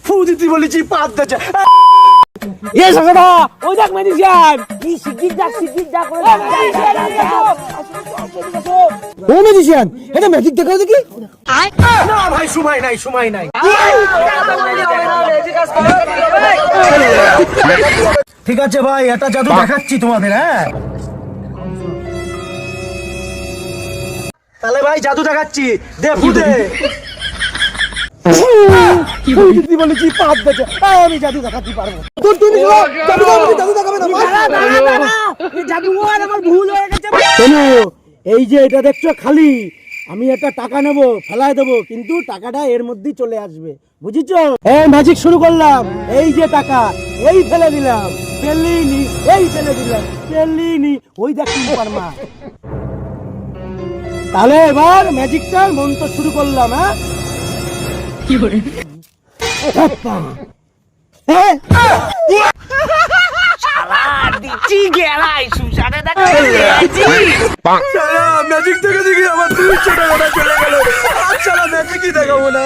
ফু দিতে বলেছি পাত দেছে। এ সাসাদা ওই দেখ ম্যাজিশিয়ান কি শিগগির যা করে ও ম্যাজিশিয়ান এটা ম্যাজিক দেখাও দেখি। না ভাই সময় নাই। ঠিক আছে ভাই, এটা জাদু দেখাচ্ছি তোমাদের। হ্যাঁ তাহলে ভাই জাদু দেখাচ্ছি, দে ফু দে। বলেছি পাত দেছে, আমি জাদু দেখাতে পারবো। তুমি জাদু দেখাবে না? জাদু আর আমার ভুল হয়ে গেছে। শোনো, এই যে এটা দেখছো খালি, আমি একটা টাকা নেব, ফেলায় দেবো, কিন্তু টাকাটা এর মধ্যেই চলে আসবে, বুঝেছো? এই ম্যাজিক শুরু করলাম, এই যে টাকা, এই ফেলে দিলাম, ফেললিনি, এই ফেলে দিলাম, ফেললিনি, ওই দেখ পারমা। তাহলে এবার ম্যাজিকটার মন্ত্র শুরু করলাম। হ্যাঁ কি করে? ম্যাজিক থেকে দেখি আমার 200 টাকাটা চলে গেল। আচ্ছা ম্যাজিকই দেখাবো না।